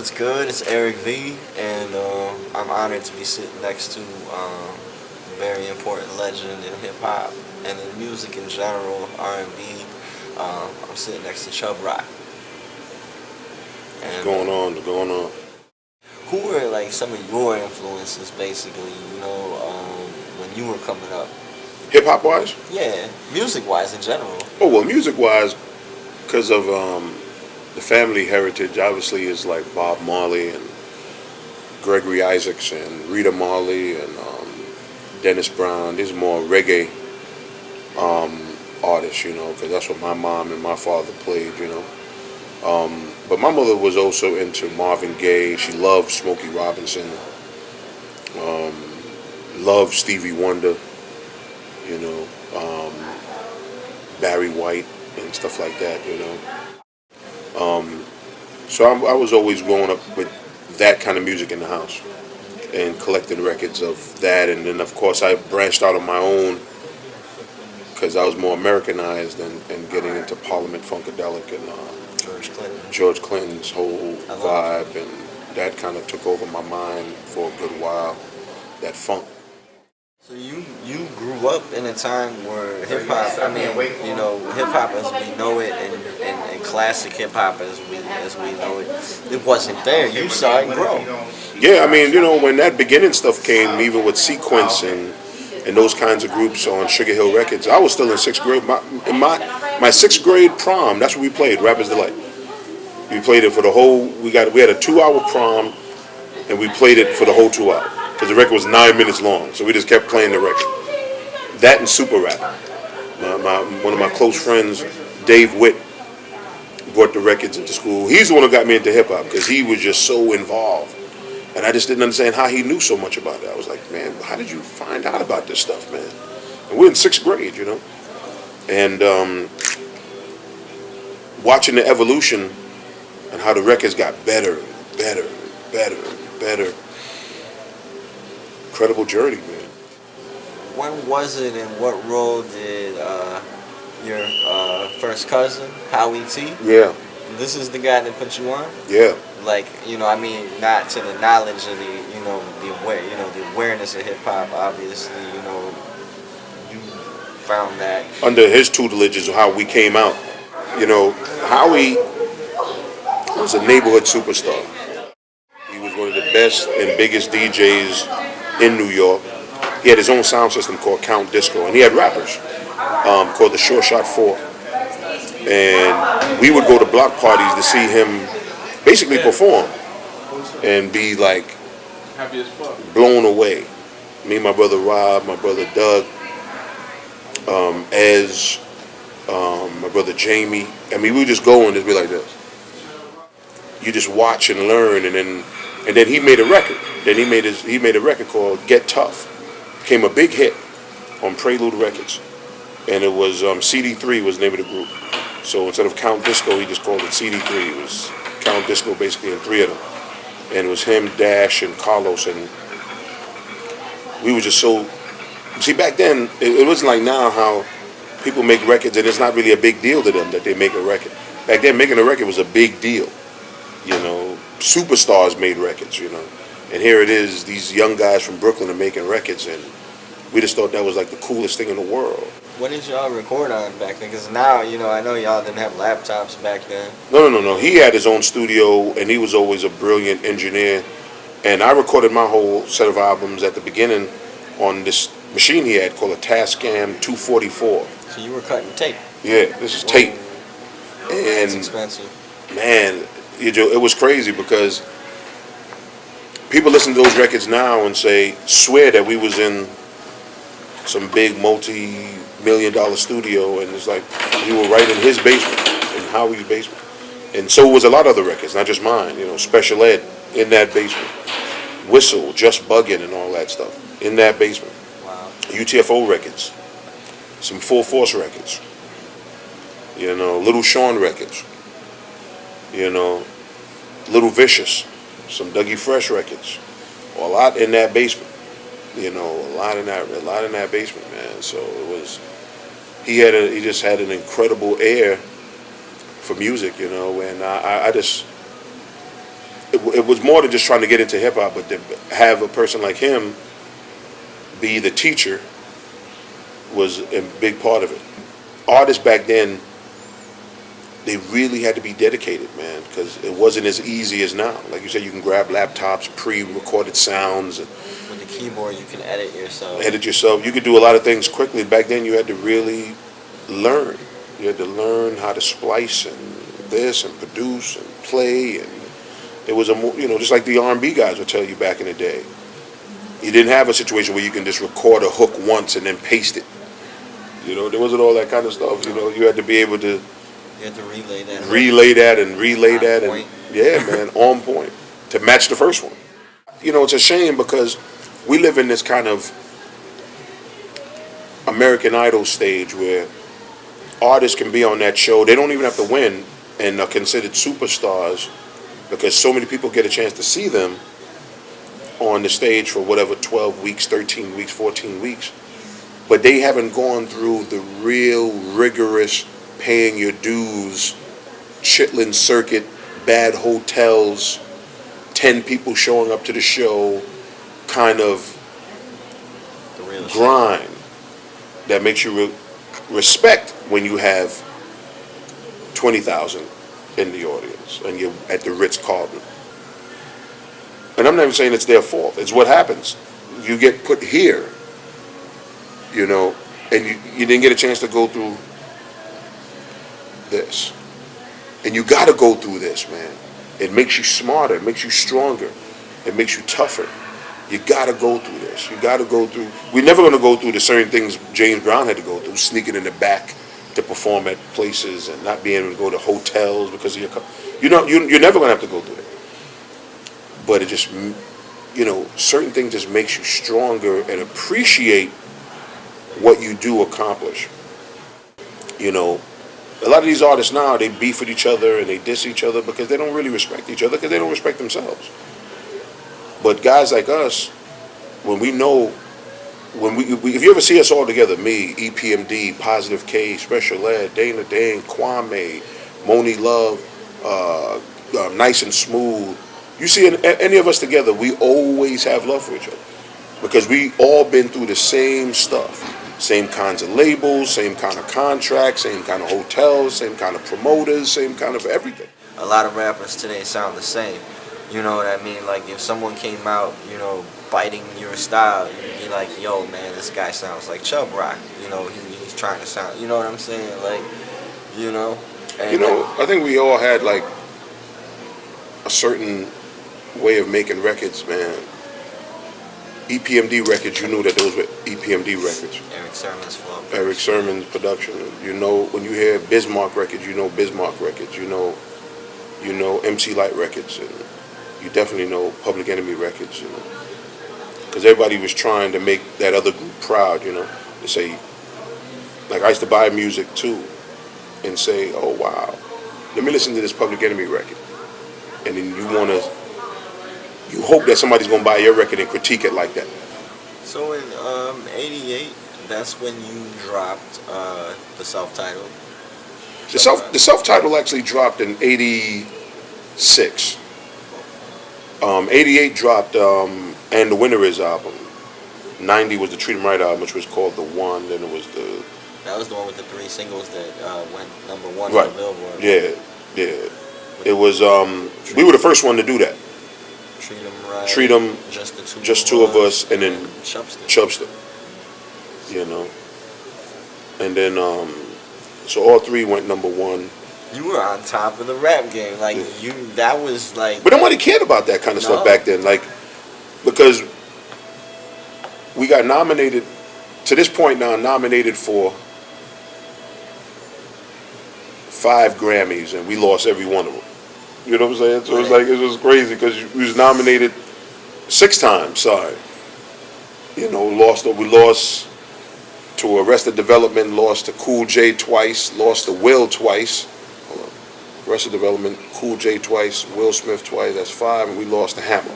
What's good? It's Eric V, and I'm honored to be sitting next to a very important legend in hip hop and in music in general, R&B. I'm sitting next to Chubb. What's And going on? What's going on? who were like some of your influences, basically? When you were coming up. Hip hop wise? Yeah, music wise in general. Oh well, music wise, because of the family heritage, obviously is like Bob Marley and Gregory Isaacs and Rita Marley and Dennis Brown. These are more reggae artists, because that's what my mom and my father played. But my mother was also into Marvin Gaye. She loved Smokey Robinson, loved Stevie Wonder, you know, um, Barry White and stuff like that. So I was always growing up with that kind of music in the house and collecting records of that. And then, of course, I branched out on my own because I was more Americanized and getting into Parliament Funkadelic and George Clinton's whole vibe. And that kind of took over my mind for a good while, that funk. So you grew up in a time where hip hop, hip hop as we know it and classic hip hop as we know it, it wasn't there. You saw it grow. Yeah, when that beginning stuff came, even with Sequence and those kinds of groups on Sugar Hill Records, I was still in sixth grade. My sixth grade prom, that's what we played, Rapper's Delight. We played it for the whole. We had a 2-hour prom, and we played it for the whole 2 hours because the record was 9 minutes long. So we just kept playing the record. That and Super Rap. One of my close friends, Dave Witt, brought the records into school. He's the one who got me into hip hop because he was just so involved, and I just didn't understand how he knew so much about it. I was like, man, how did you find out about this stuff, man? And we're in sixth grade, and watching the evolution and how the records got better, better, better, better. Incredible journey, man. When was it and what role did your first cousin, Howie T? Yeah. This is the guy that put you on? Yeah. Like, not to the knowledge of the awareness of hip hop, obviously, you found that. Under his tutelage is how we came out. Howie was a neighborhood superstar. He was one of the best and biggest DJs in New York. He had his own sound system called Count Disco, and he had rappers called the Short Shot 4. And we would go to block parties to see him basically perform and be like blown away. Me, my brother Rob, my brother Doug, Ez, my brother Jamie. We would just go and just be like this. You just watch and learn, and then he made a record. Then he made a record called Get Tough. Became a big hit on Prelude Records, and it was CD3 was the name of the group. So instead of Count Disco, he just called it CD3. It was Count Disco basically, and 3 of them, and it was him, Dash, and Carlos, and we were just so. See, back then it wasn't like now how people make records and it's not really a big deal to them that they make a record. Back then, making a record was a big deal. Superstars made records, and here it is, these young guys from Brooklyn are making records, and we just thought that was like the coolest thing in the world. What did y'all record on back then? Because now, I know y'all didn't have laptops back then. No. He had his own studio, and he was always a brilliant engineer, and I recorded my whole set of albums at the beginning on this machine he had called a Tascam 244. So you were cutting tape? Yeah, this is tape. And that's expensive. Man, it was crazy because people listen to those records now and swear that we was in some big multi-million-dollar studio, and it's like we were right in his basement, in Howie's basement. And so was a lot of other records, not just mine. Special Ed in that basement, Whistle, Just Buggin' and all that stuff in that basement. Wow. UTFO records, some Full Force records, Little Sean records, Little Vicious, some Dougie Fresh records, a lot in that basement. A lot in that basement, man. So it was. He just had an incredible air for music, and I just. it was more than just trying to get into hip hop, but to have a person like him be the teacher was a big part of it. Artists back then, they really had to be dedicated, man, because it wasn't as easy as now. Like you said, you can grab laptops, pre-recorded sounds, and With the keyboard, you can edit yourself. edit yourself. You could do a lot of things quickly. Back then, you had to really learn. You had to learn how to splice and this and produce and play, and it was just like the R&B guys would tell you back in the day. You didn't have a situation where you can just record a hook once and then paste it. There wasn't all that kind of stuff. You had to be able to You have to relay that. relay that, point. and yeah, man, on point to match the first one. It's a shame because we live in this kind of American Idol stage where artists can be on that show. They don't even have to win and are considered superstars because so many people get a chance to see them on the stage for whatever 12 weeks, 13 weeks, 14 weeks. But they haven't gone through the real rigorous paying your dues, Chitlin circuit, bad hotels, 10 people showing up to the show kind of The real grind that makes you respect when you have 20,000 in the audience and you're at the Ritz-Carlton. And I'm not even saying it's their fault. It's what happens. You get put here, and you didn't get a chance to go through this. And you got to go through this, man. It makes you smarter. It makes you stronger. It makes you tougher. You got to go through this. You got to go through. We're never going to go through the certain things James Brown had to go through, sneaking in the back to perform at places and not being able to go to hotels because of your car. You're never going to have to go through it. But it just, certain things just makes you stronger and appreciate what you do accomplish. A lot of these artists now, they beef with each other and they diss each other because they don't really respect each other because they don't respect themselves. But guys like us, when we know, if you ever see us all together, me, EPMD, Positive K, Special Ed, Dana Dane, Kwame, Moni Love, Nice and Smooth, you see any of us together, we always have love for each other because we all been through the same stuff. Same kinds of labels, same kind of contracts, same kind of hotels, same kind of promoters, same kind of everything. A lot of rappers today sound the same. You know what I mean? Like if someone came out, biting your style, you'd be like, yo, man, this guy sounds like Chubb Rock. He's trying to sound, you know what I'm saying? And I think we all had like a certain way of making records, man. EPMD records, you knew that those were EPMD records. Eric Sermon's flow. Eric Sermon's production. When you hear Bismarck records, Bismarck records. MC Light records, and you definitely know Public Enemy records. Because everybody was trying to make that other group proud. To say, like I used to buy music too, and say, oh wow, let me listen to this Public Enemy record, and then you hope that somebody's gonna buy your record and critique it like that. So in '88, that's when you dropped the self-titled. The self-titled actually dropped in '86. '88 dropped And the Winner Is album. '90 was the Treat 'Em Right album, which was called The One. Then it was That was the one with the 3 singles that went number 1 right. on the Billboard. Yeah. It was we were the first one to do that. Treat 'Em Right. Treat 'Em, Just two of us, and then Chubster. And then so all three went number 1. You were on top of the rap game, that was like. But nobody cared about that kind of stuff No. back then, because we got nominated to this point now, nominated for 5 Grammys, and we lost every one of them. You know what I'm saying? So it was crazy because we was nominated 6 times. Sorry, we lost to Arrested Development, lost to Cool J twice, lost to Will twice. Hold on. Arrested Development, Cool J twice, Will Smith twice. That's 5, and we lost to Hammer.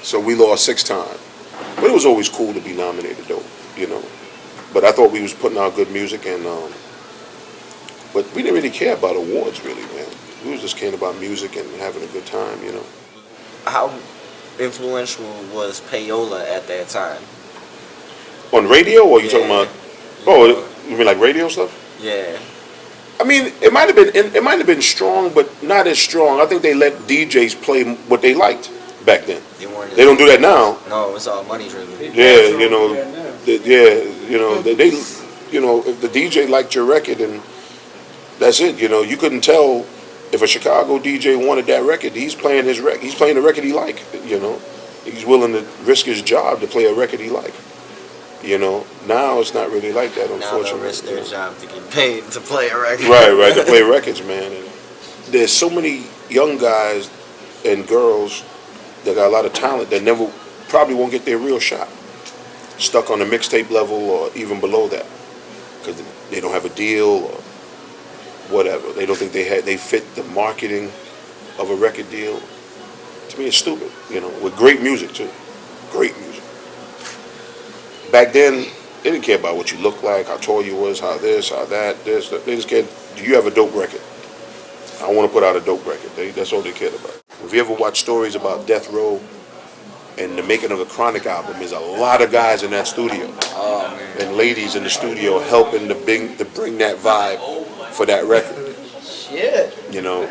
So we lost 6 times. But it was always cool to be nominated, though. But I thought we was putting out good music, and but we didn't really care about awards, really, man. we was just caring about music and having a good time, you know. How influential was payola at that time? On radio, or you talking Yeah. about? Oh, you mean like radio stuff? Yeah. I mean, it might have been strong, but not as strong. I think they let DJs play what they liked back then. They weren't. They don't do that now. No, it's all money driven. Yeah, you know, if the DJ liked your record, and that's it. You know, you couldn't tell if a Chicago DJ wanted that record. He's playing his record. He's playing the record he liked. You know, he's willing to risk his job to play a record he liked. You know, now it's not really like that, Now unfortunately. they'll risk their job to get paid to play a record. Right, to play records, man. And there's so many young guys and girls that got a lot of talent that never probably won't get their real shot. Stuck on the mixtape level or even below that, because they don't have a deal or whatever. They don't think they fit the marketing of a record deal. To me, it's stupid. You know, with great music too, great music. Back then, they didn't care about what you looked like, how tall you was, how this, how that, this. They just cared, do you have a dope record? I want to put out a dope record. That's all they cared about. If you ever watch stories about Death Row and the making of the Chronic album, there's a lot of guys in that studio. Oh, man. And ladies in the studio helping to bring that vibe for that record. Shit. You know,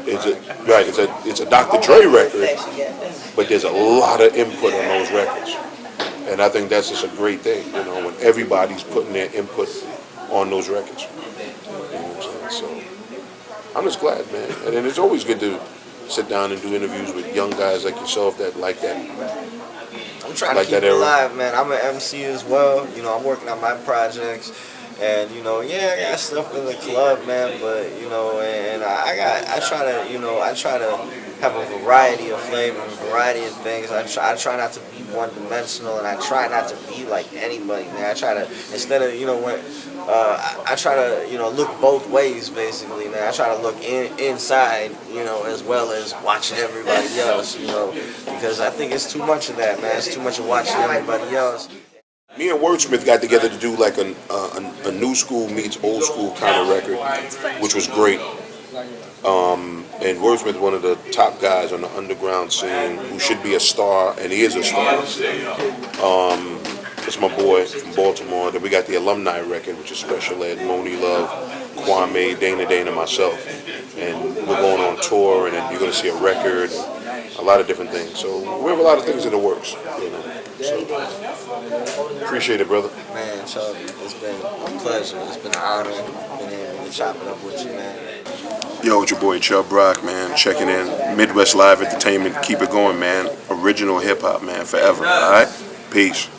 it's a Dr. Dre record, but there's a lot of input on those records. And I think that's just a great thing, you know, when everybody's putting their input on those records. You know what I'm saying? So I'm just glad, man. And then it's always good to sit down and do interviews with young guys like yourself that like that. I'm trying like to keep that it era. alive, man. I'm an MC as well. You know, I'm working on my projects. And, you know, yeah, I got stuff in the club, man, but, you know, and I try to have a variety of flavor, a variety of things. I try not to be one-dimensional, and I try not to be like anybody, man. I try to, instead of, you know, I try to, you know, look both ways, basically, man. I try to look inside, you know, as well as watching everybody else, you know, because I think it's too much of that, man. It's too much of watching everybody else. Me and Wordsmith got together to do like a new school meets old school kind of record, which was great. And Wordsmith, one of the top guys on the underground scene, who should be a star, and he is a star. It's my boy from Baltimore. Then we got the alumni record, which is Special Ed, Moni Love, Kwame, Dana, myself. And we're going on tour, and then you're going to see a record, a lot of different things. So we have a lot of things in the works, you know. So appreciate it, brother. Man, Chubb, it's been a pleasure. It's been an honor being able to chop it up with you, man. Yo, it's your boy Chubb Rock, man. Checking in. Midwest Live Entertainment. Keep it going, man. Original hip hop, man. Forever. All right? Peace.